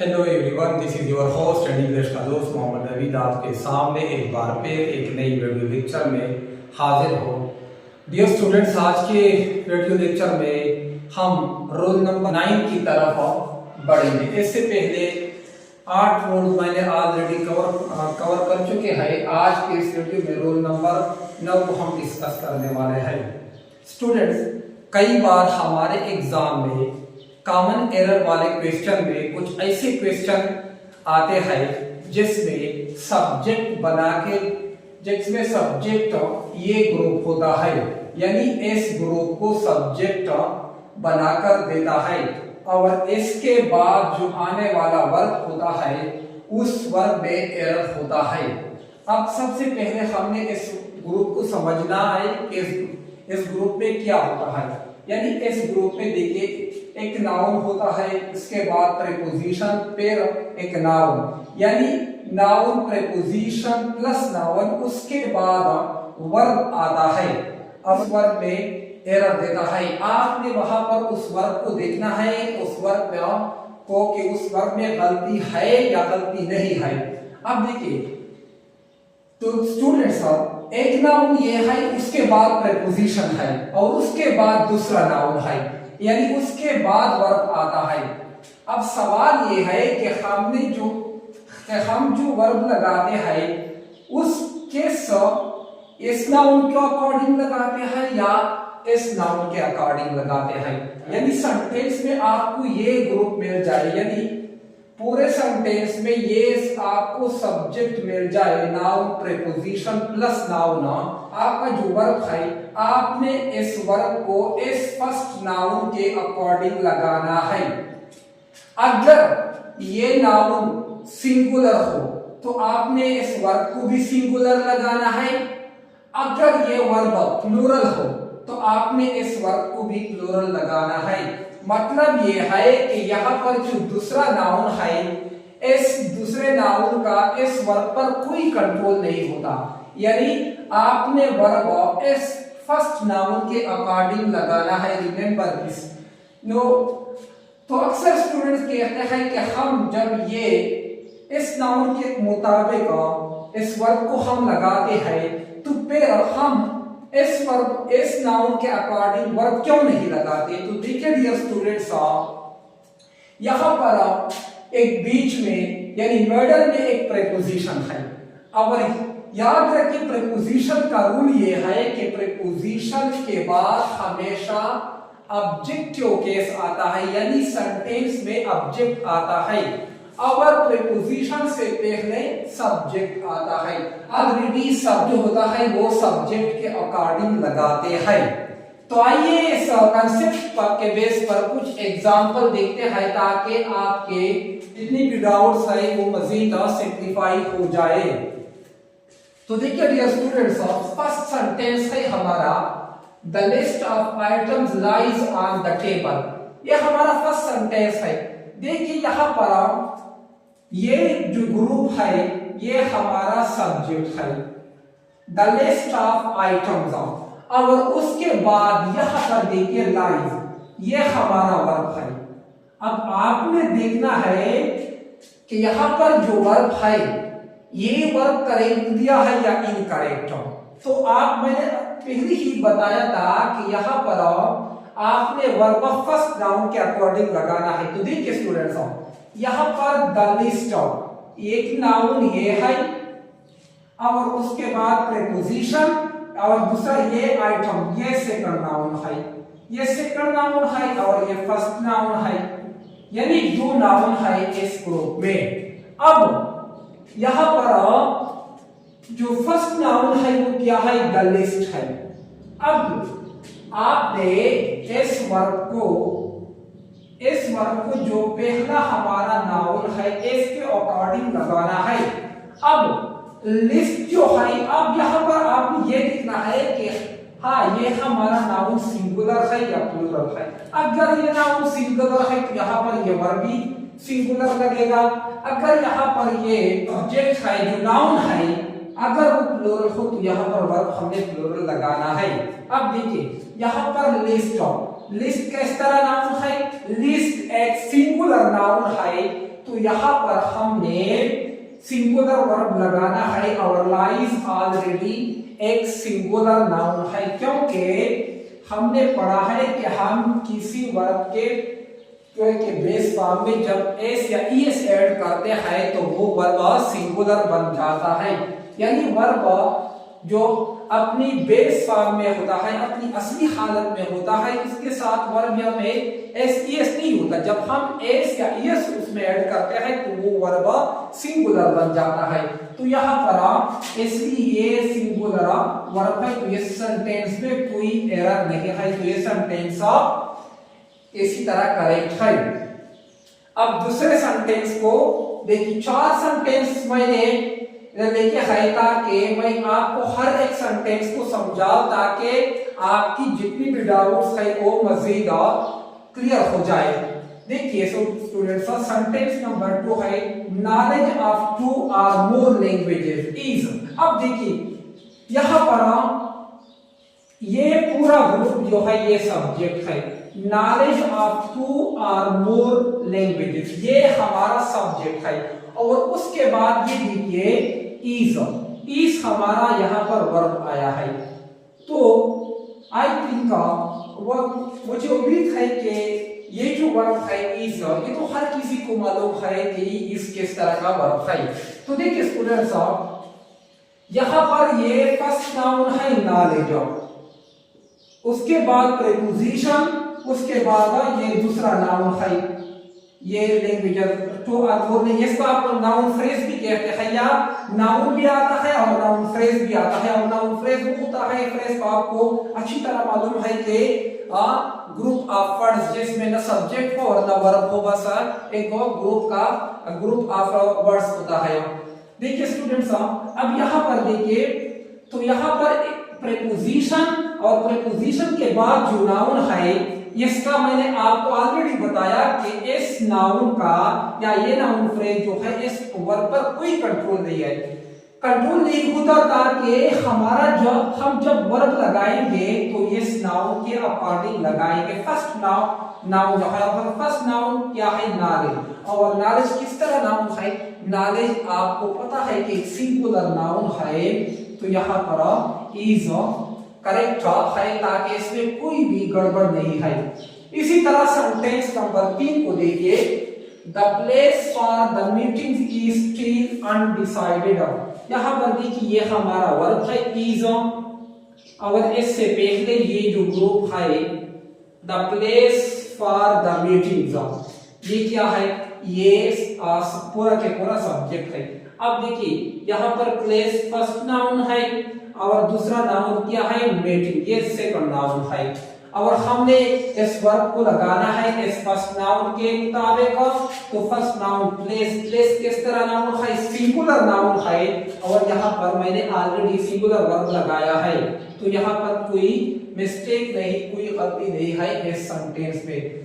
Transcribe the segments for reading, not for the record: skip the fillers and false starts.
Hello everyone, this is your host and English का दोस्त मोहम्मद नवीद आपके सामने एक बार फिर एक नई वीडियो लेक्चर में हाजिर हो। डियर स्टूडेंट्स, आज के वीडियो लेक्चर में हम रोल नंबर 9 की तरफ बढ़ेंगे। इससे पहले 8 रोल मैंने ऑलरेडी कवर कर चुके हैं। आज के इस वीडियो में रोल नंबर 9 को हम डिस्कस करने वाले हैं। स्टूडेंट्स, कई बार हमारे एग्जाम में कॉमन एरर वाले क्वेश्चन में कुछ ऐसे क्वेश्चन आते हैं जिसमें सब्जेक्ट बना के, जिसमें सब्जेक्ट ये ग्रुप होता है, यानी इस ग्रुप को सब्जेक्ट बनाकर देता है और इसके बाद जो आने वाला वर्ग होता है उस वर्ग में एरर होता है। अब सबसे पहले हमने इस ग्रुप को समझना है कि इस ग्रुप में क्या होता है। यानी इस ग्रुप में देखिए, एक नाउन होता है, इसके बाद प्रीपोजिशन, फिर एक नाउन, यानी नाउन प्रीपोजिशन प्लस नाउन, उसके बाद वर्ब आता है। अब वर्ब में एरर देता है, आपने वहां पर उस वर्ब को देखना है, उस वर्ब को कि उस वर्ब में गलती है या गलती नहीं है। अब देखिए, तो स्टूडेंट्स, एक नाउन ये है, उसके बाद प्रीपोजिशन है और उसके बाद दूसरा नाउन है, यानी उसके बाद वर्ब आता है। अब सवाल ये है कि हम जो वर्ब लगाते हैं उसके इस नाउन के अकॉर्डिंग लगाते हैं या इस नाउन के अकॉर्डिंग लगाते हैं। यानी सेंटेंस में आपको ये ग्रुप मिल जाए, यानी पूरे सेंटेंस में ये आपको सब्जेक्ट मिल जाए, नाउन प्रीपोजिशन प्लस नाउन, आपका जो वर्ब है आपने इस वर्ब को इस फर्स्ट नाउन के अकॉर्डिंग लगाना है। अगर ये नाउन सिंगुलर हो तो आपने इस वर्ब को भी सिंगुलर लगाना है। अगर ये वर्ब प्लूरल हो तो आपने इस वर्ब को भी प्लूरल लगाना है। मतलब ये है कि यहाँ पर जो दूसरा नाउन है, इस दूसरे नाउन का इस वर्ब पर कोई कंट्रोल नहीं होता, यानी आपने वर्ब इस फर्स्ट नाउन के अकॉर्डिंग लगाना है। Remember this. नो, तो अक्सर स्टूडेंट्स कहते हैं कि हम जब ये इस नाउन के मुताबिक इस वर्ब को हम लगाते हैं तो फिर हम इस नाउन के अकॉर्डिंग वर्ब क्यों नहीं लगाते। तो देखिए डियर स्टूडेंट्स, यहां पर एक बीच में यानी मिडल में एक प्रीपोजिशन है और याद रखिए प्रीपोजिशन का रूल ये है कि प्रीपोजिशन के बाद हमेशा ऑब्जेक्टिव केस आता है, यानी सेंटेंस में ऑब्जेक्ट आता है और प्रीपोजिशन से पहले सब्जेक्ट आता है। ऑलरेडी सब जो होता है वो सब्जेक्ट के अकॉर्डिंग लगाते हैं। तो आइए इस कंसेप्ट के बेस पर कुछ एग्जांपल देखते हैं ताकि आपके जितनी भी डाउट्स है वो मजीद सिंप्लीफाई हो जाए। तो देखिए डियर स्टूडेंट्स, फर्स्ट सेंटेंस है हमारा, the list of items lies on the table. ये हमारा फर्स्ट सेंटेंस है। देखिए यहाँ पर ये जो ग्रुप है ये हमारा सब्जेक्ट है, द लिस्ट ऑफ आइटम्स, और उसके बाद यहाँ पर देखिए लाइज, ये हमारा वर्ब है। अब आपने देखना है कि यहाँ पर जो वर्ब है ये वर्ब करेक्ट दिया है या इनकरेक्ट। तो मैंने पहले ही बताया था कि यहाँ पर आपने वर्ब फर्स्ट नाउन के अकॉर्डिंग लगाना है। तो देखिए स्टूडेंट्स, यहाँ पर द लिस्ट, एक नाउन ये है और उसके बाद प्रीपोजिशन और दूसरा ये आइटम, ये सेकंड नाउन है, ये सेकंड नाउन है और ये फर्स्ट नाउन है, यानी दो नाउन है इस ग्रुप में। अब यहाँ पर जो फर्स्ट नाउन है वो क्या है, द लिस्ट है। अब आपने इस वर्ब को जो पहला हमारा नाउन है इसके अकॉर्डिंग लगाना है। अब लिस्ट जो है, अब यहाँ पर आपने ये देखना है कि हाँ ये हमारा नाउन सिंगुलर है या प्लूरल है। अगर ये नाउन सिंगुलर है तो यहाँ पर ये वर्ब भी सिंगुलर लगेगा। अगर यहाँ पर ये ऑब्जेक्ट है जो नाउन है, अगर वो प्लूरल हो तो यहाँ पर वर्ब हमने प्लूरल लगाना है। अब देखिए यहाँ पर लिस्ट किस तरह नाउन है, लिस्ट एक सिंगुलर नाउन है तो तो यहाँ पर हमने सिंगुलर वर्ब लगाना है और लाइज ऑलरेडी एक सिंगुलर नाउन है, क्योंकि हमने पढ़ा है कि हम किसी वर्ब के बेस फॉर्म में जब एस या ईएस ऐड करते हैं तो वो वर्ब सिंगुलर बन जाता है। यानी वर्ब जो अपनी बेस फॉर्म में होता है, अपनी असली हालत में होता है, उसके साथ वर्ब में एस ईएस नहीं होता। जब हम एस या ईएस उसमें ऐड करते हैं तो वो वर्ब सिंगुलर बन जाता है। तो यहाँ पर इसलिए ये सिंगुलर वर्ब है, तो ये सेंटेंस में कोई एरर नहीं है, तो ये सेंटेंस इसी तरह करेक्ट है। अब दूसरे सेंटेंस को देखिए, 4 सेंटेंस मैंने लेके है ताकि मैं आपको हर एक सेंटेंस को समझाऊं, ताकि आपकी जितनी भी डाउट्स है वो मजीद क्लियर हो जाए। देखिए स्टूडेंट्स, सेंटेंस नंबर 2 है नॉलेज ऑफ 2 और मोर लैंग्वेजेस इज। अब देखिए यहाँ पर ये पूरा ग्रुप जो है ये सब्जेक्ट है, नॉलेज ऑफ 2 और मोर लैंग्वेजेस ये हमारा सब्जेक्ट है, और उसके बाद ये देखिए इज हमारा यहाँ पर वर्ब आया है। तो आई थिंक मुझे उम्मीद है कि ये जो वर्ब है इज, ये तो हर किसी को मालूम है कि इस किस तरह का वर्ब है। तो देखिए स्टूडेंट्स, यहाँ पर ये फर्स्ट नाउन है नॉलेज, उसके बाद प्रीपोजिशन, उसके बाद ये दूसरा नाउन है ये लैंग्वेज टू और मोर ने, इसको आप नाउन फ्रेज भी कहते हैं, या नाउन भी आता है और नाउन फ्रेज भी आता है। और नाउन फ्रेज वो होता है, फ्रेज को आपको अच्छी तरह मालूम है कि ग्रुप ऑफ वर्ड्स जिसमें न सब्जेक्ट हो और न वर्ब हो, बस एक ग्रुप ऑफ वर्ड्स होता है। देखिए स्टूडेंट्स, अब यहाँ पर देखिए, तो यहाँ पर प्रीपोजिशन और प्रीपोजिशन के बाद जो नाउन है, इसका मैंने आपको ऑलरेडी बताया कि इस नाउन का या ये नाउन फ्रेज जो है इस वर्ब पर कोई कंट्रोल नहीं है। कंट्रोल नहीं होता ताकि हमारा हम जब वर्ब लगाएंगे तो इस नाउन के अकॉर्डिंग लगाएंगे। फर्स्ट नाउन जो है, फर्स्ट नाउन क्या है? नॉलेज। और नॉलेज किस तरह नाउन है? नॉलेज आपको पता है कि सिंगुलर नाउन है, तो यहाँ पर इज करेक्ट है ताकि इसमें कोई भी गड़बड़ नहीं है। इसी तरह सेंटेंस नंबर 3 को देखिए, the place for the meeting is still undecided. यहाँ पर देखिए ये हमारा वर्ब है इज, और इससे पहले ये जो ग्रुप है the place for the meetings, ये क्या है? ये पूरा के पूरा सब्जेक्ट है। अब देखिए यहाँ पर प्लेस फर्स्ट नाउन है और दूसरा नाउन क्या है? मीटिंग, ये सेकंड नाउन है। और हमने इस वर्ब को लगाना है इस फर्स्ट नाउन के मुताबिक। तो फर्स्ट नाउन प्लेस किस तरह नाउन है? सिंगुलर नाउन है, और यहाँ पर मैंने ऑलरेडी सिंगुलर वर्ब लगाया है, तो यहाँ पर कोई मिस्टेक नहीं, कोई गलती नहीं है इस सेंटेंस में।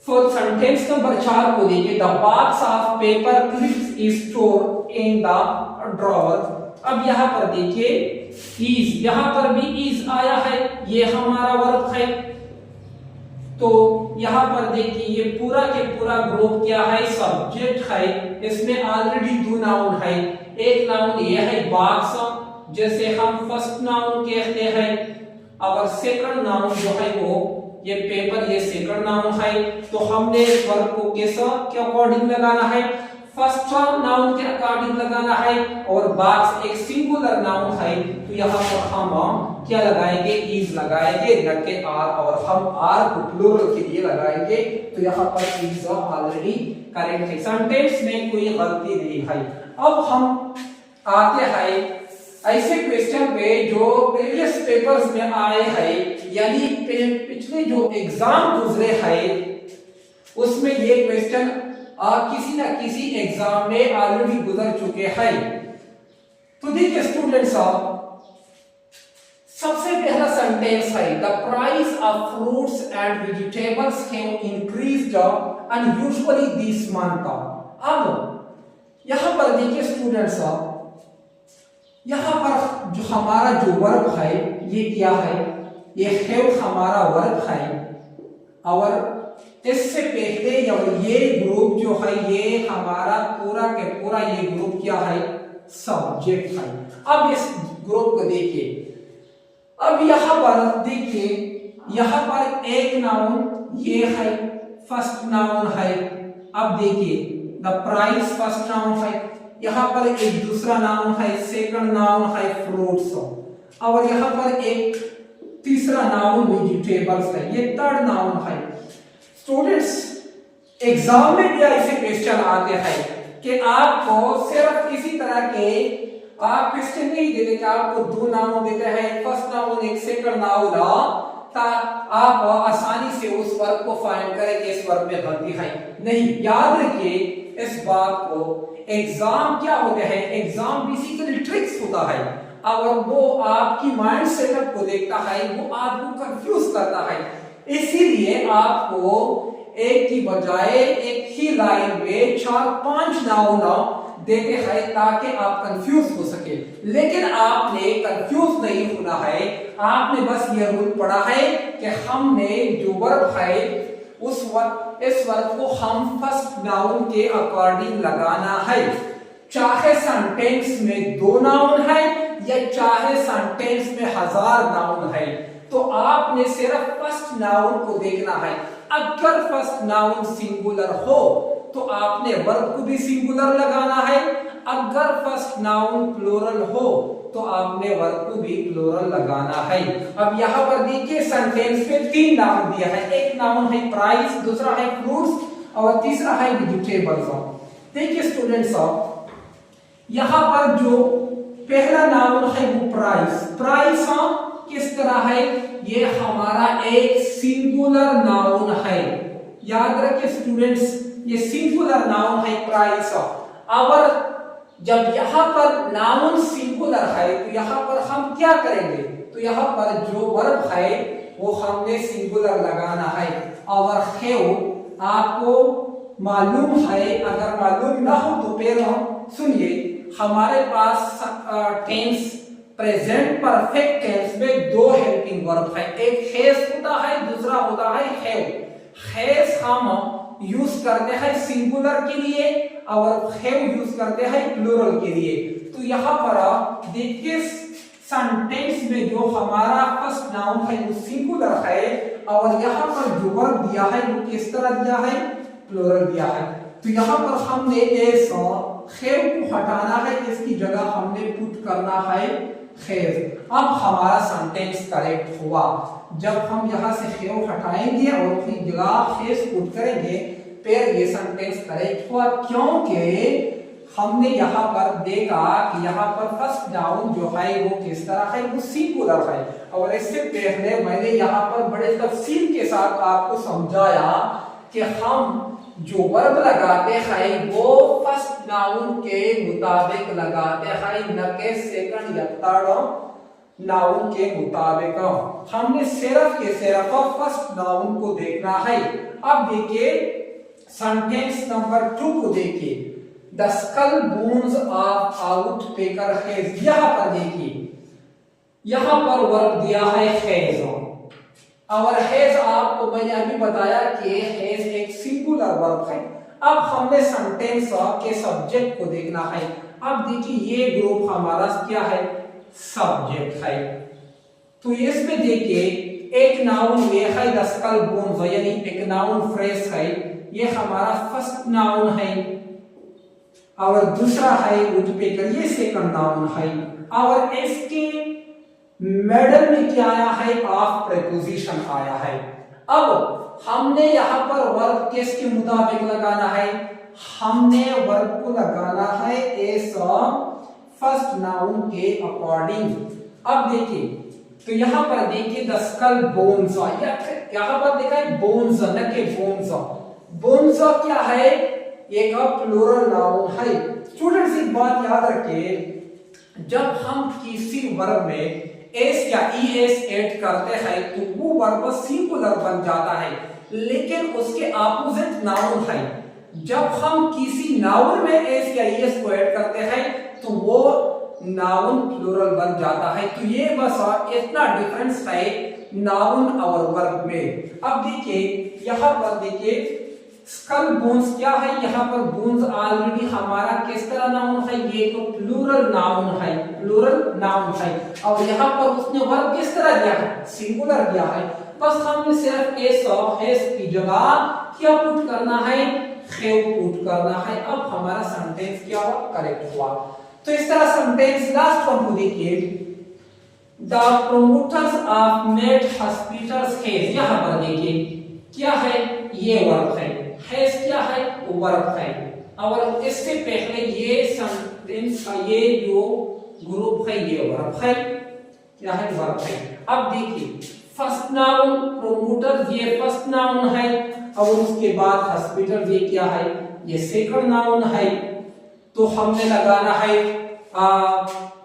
फॉर सेंटेंस नंबर 4 को देखिए, the box of paper clips is stored in the drawer. अब यहाँ पर देखिए इज, यहाँ पर भी इज आया है, ये हमारा वर्ब है। तो यहाँ पर देखिए ये पूरा के पूरा ग्रुप क्या है? सब्जेक्ट है। इसमें ऑलरेडी 2 नाउन है। एक नाउन ये है बॉक्स, जैसे हम फर्स्ट नाउन कहते हैं, और सेकंड नाउन जो है वो ये पेपर, ये सेकंड नाउन है। तो हमने वर्ब को के अकॉर्डिंग लगाना है, फर्स्ट नाउन के अकॉर्डिंग लगाना है, और बॉक्स एक सिंगुलर नाउन है, तो यहाँ पर हम क्या लगाएंगे? इज लगाएंगे, न कि आर, और हम आर को प्लूरल के लिए लगाएंगे। तो यहाँ पर इज ऑलरेडी करेक्ट है, सेंटेंस में कोई गलती नहीं है। अब हम आते हैं ऐसे क्वेश्चन पे जो प्रीवियस पेपर्स में आए हैं, यानी पिछले जो एग्जाम गुजरे हैं उसमें ये क्वेश्चन किसी न किसी एग्जाम में ऑलरेडी गुजर चुके हैं। तो देखिए स्टूडेंट्स, सबसे पहला सेंटेंस है the price of fruits and vegetables have increased unusually this month. अब यहां पर देखिए स्टूडेंट्स, यहां पर जो हमारा जो वर्ब है ये क्या है? ये हैव हमारा वर्ब है, और इससे पहले ये ग्रुप जो है ये हमारा पूरा के पूरा ये ग्रुप क्या है, सब्जेक्ट है। अब इस ग्रुप को देखिए, अब यहां पर देखिए, यहां पर एक नाउन ये है, फर्स्ट नाउन है। अब देखिए द प्राइस फर्स्ट नाउन है, यहां पर एक दूसरा नाउन है, सेकंड नाउन है फ्रूट्स, और यहां पर एक तीसरा नाउन वेजिटेबल्स है, ये थर्ड नाउन है। स्टूडेंट्स एग्जाम में भी ऐसे क्वेश्चन आते हैं कि आपको सिर्फ इसी तरह के आप क्वेश्चन नहीं देते कि आपको दो नाउन देते हैं, फर्स्ट नाउन एक सेकंड नाउन, आप आसानी से उस वर्ब को फाइंड करें कि इस वर्ब में गलती है। नहीं, याद रखिए इस बात को, एग्जाम क्या होते हैं, एग्जाम बेसिकली ट्रिक्स होता है, और वो आपकी माइंड सेटअप को देखता है, वो आपको कंफ्यूज करता है। इसीलिए आपको एक की बजाय एक ही लाइन में 4-5 नाउन देते हैं ताकि आप कंफ्यूज हो सके। लेकिन आपने कंफ्यूज नहीं होना है, आपने बस ये रूल पढ़ा है कि हमने जो वर्ब है इस वर्ब को हम फर्स्ट नाउन के अकॉर्डिंग लगाना है, चाहे सेंटेंस में 2 नाउन है या चाहे सेंटेंस में 1000 नाउन है, तो आपने सिर्फ फर्स्ट नाउन को देखना है। अगर फर्स्ट नाउन सिंगुलर हो तो आपने वर्ब को भी सिंगुलर लगाना है, अगर फर्स्ट नाउन प्लूरल हो तो आपने वर्ब को भी प्लूरल लगाना है। अब यहाँ पर देखिए सेंटेंस में 3 नाउन दिया है, एक नाउन है प्राइस, दूसरा है फ्रूट्स और तीसरा है वेजिटेबल्स। देखिए स्टूडेंट्स, यहाँ पर जो पहला नाउन है वो प्राइस, प्राइस किस तरह है, ये हमारा एक सिंगुलर नाउन है। याद रखिए स्टूडेंट्स, ये सिंगुलर नाउन है प्राइस। और जब यहाँ पर नाउन सिंगुलर है तो यहाँ पर हम क्या करेंगे, तो यहाँ पर जो वर्ब है वो हमने सिंगुलर लगाना है। और हैव आपको मालूम है, अगर मालूम ना हो तो फिर सुनिए, हमारे पास टेंस प्रेजेंट परफेक्ट टेंस में 2 हेल्पिंग वर्ब है, एक हैज होता है, दूसरा होता है हैव। हैज हम यूज करते हैं सिंगुलर के लिए और हैव यूज करते हैं प्लूरल के लिए। तो यहाँ पर देखिए सेंटेंस में जो हमारा फर्स्ट नाउन है वो सिंगुलर है, और यहाँ पर जो वर्ब दिया है वो किस तरह दिया है, प्लूरल दिया है। तो यहाँ पर हमने एस हैव को हटाना है, इसकी जगह हमने पुट करना है हैज। अब हमारा सेंटेंस करेक्ट हुआ। जब हम यहाँ से हैव हटाएंगे और उसकी जगह हैज पुट करेंगे फिर ये सेंटेंस करेक्ट हुआ, क्योंकि हमने यहाँ पर देखा कि यहाँ पर फर्स्ट नाउन जो है वो किस तरह है, वो सिंगुलर है। और इससे पहले मैंने यहाँ पर बड़े तफसील के साथ आपको समझाया कि हम जो वर्ब लगाते हैं वो फर्स्ट नाउन के मुताबिक लगाते हैं, न कि सेकंड या थर्ड नाउन के मुताबिक। हमने सिर्फ के सिर्फ फर्स्ट नाउन को देखना है। अब देखिए सेंटेंस नंबर 2 को देखिए, the skull bones of out picker has. यहां पर देखिए, यहां पर वर्ब दिया है हैज, और हैज आपको मैंने अभी बताया कि हैज एक सिंगुलर वर्ब है। अब हमने सेंटेंस के सब्जेक्ट को देखना है। अब देखिए ये ग्रुप हमारा क्या है, सब्जेक्ट है। तो इसमें देखिए एक नाउन ये है द स्कल बोन्स, यानी एक नाउन फ्रेज है, ये हमारा फर्स्ट नाउन है, और दूसरा है वुडपेकर, ये सेकंड नाउन है। और इसके मिडल में क्या आया है, ऑफ प्रीपोजिशन आया है। अब हमने यहाँ पर वर्ब किसके मुताबिक लगाना है, हमने वर्ब को लगाना है एस फर्स्ट नाउन के अकॉर्डिंग। अब देखिए, तो यहाँ पर देखिए द स्कल बोन्स, यहाँ पर देखा है बोन्स न के बोन्स। बोन्स क्या है, एक प्लूरल नाउन है। स्टूडेंट्स एक बात याद रखिए, जब हम किसी वर्ब में एस या ईएस ऐड करते हैं तो वो वर्ब सिंगुलर बन जाता है, लेकिन उसके अपोजिट नाउन है। जब हम किसी नाउन में एस या ईएस को ऐड करते हैं तो वो नाउन प्लूरल बन जाता है। तो ये बस इतना डिफरेंस है नाउन और वर्ब में। अब देखिए यहाँ पर देखिए स्कल बोन्स क्या है, यहाँ पर बोन्स ऑलरेडी हमारा किस तरह नाउन है, ये तो प्लूरल नाउन है, प्लूरल नाउन है। और यहाँ पर उसने वर्ब किस तरह दिया है, सिंगुलर दिया है। बस हमें सिर्फ एस और हैज की जगह क्या पुट करना है, हैव पुट करना है। अब हमारा सेंटेंस क्या हुआ, करेक्ट हुआ। तो इस तरह सेंटेंस लास्ट वन को देखिए, the promoters of made hospitals has, यहाँ पर देखिए क्या है, ये वर्ब है, हैज क्या है, वर्ब है। और इससे पहले ये सेंटेंस का ये जो ग्रुप है ये वर्ब है, क्या है, वर्ब है। अब देखिए फर्स्ट नाउन प्रोमोटर ये फर्स्ट नाउन है, और उसके बाद हॉस्पिटल ये क्या है, ये सेकंड नाउन है। तो हमने लगाना है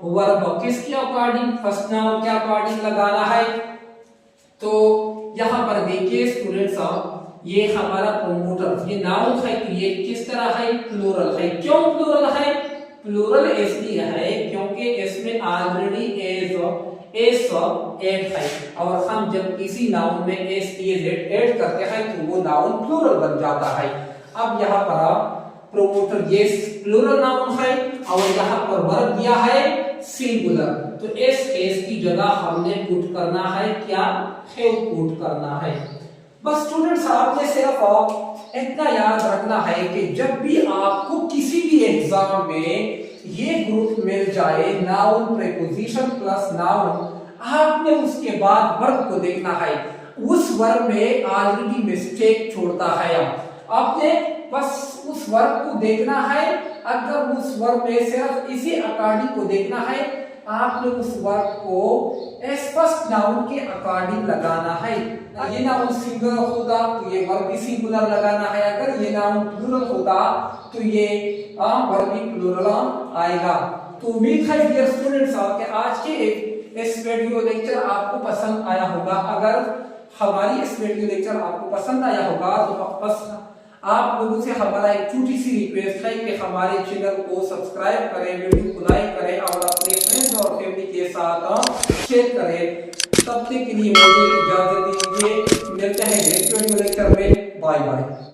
वर्ब किसके अकॉर्डिंग, फर्स्ट नाउन के अकॉर्डिंग लगाना है। तो यहाँ पर देखिए स्टूडेंट्स, ये हमारा प्रोमोटर ये नाउन है, तो ये किस तरह है, प्लूरल है। क्यों प्लूरल है, प्लूरल इसलिए है क्योंकि इसमें ऑलरेडी एस ऐड है, और हम जब किसी नाउन में एस ऐड करते हैं तो वो नाउन प्लूरल बन जाता है। अब यहाँ पर प्रोमोटर ये प्लूरल नाउन है, और यहाँ पर वर्ब दिया है सिंगुलर। तो एस की जगह हमने पुट करना है क्या, हैव पुट करना है। बस स्टूडेंट्स आपने सिर्फ इतना याद रखना है कि जब भी आपको किसी भी एग्जाम में ये ग्रुप मिल जाए, नाउन प्रीपोजिशन प्लस नाउन, आपने उसके बाद वर्ब को देखना है। उस वर्ब में ऑलरेडी मिस्टेक छोड़ता है, आपने बस उस वर्ब को देखना है। अगर उस वर्ब में सिर्फ इसी अकॉर्डिंग को देखना है, आपने उस वर्ब को फर्स्ट नाउन के अकॉर्डिंग लगाना है। ये नाउन सिंगुलर होगा तो ये वर्ब भी सिंगुलर लगाना है, अगर ये नाउन प्लूरल होगा तो ये वर्ब भी प्लूरल आएगा। तो उम्मीद है डियर स्टूडेंट्स कि आज के इस वीडियो लेक्चर आपको पसंद आया होगा। अगर हमारी इस वीडियो लेक्चर आपको पसंद आया होगा तो बस आप लोगों से हमारा एक छोटी सी रिक्वेस्ट है कि हमारे चैनल को सब्सक्राइब करें, वीडियो को लाइक करें और अपने फ्रेंड्स और फैमिली के साथ शेयर करें। तब तक के लिए मुझे इजाजत दीजिए, मिलते हैं नेक्स्ट वीडियो लेक्चर में, बाय बाय।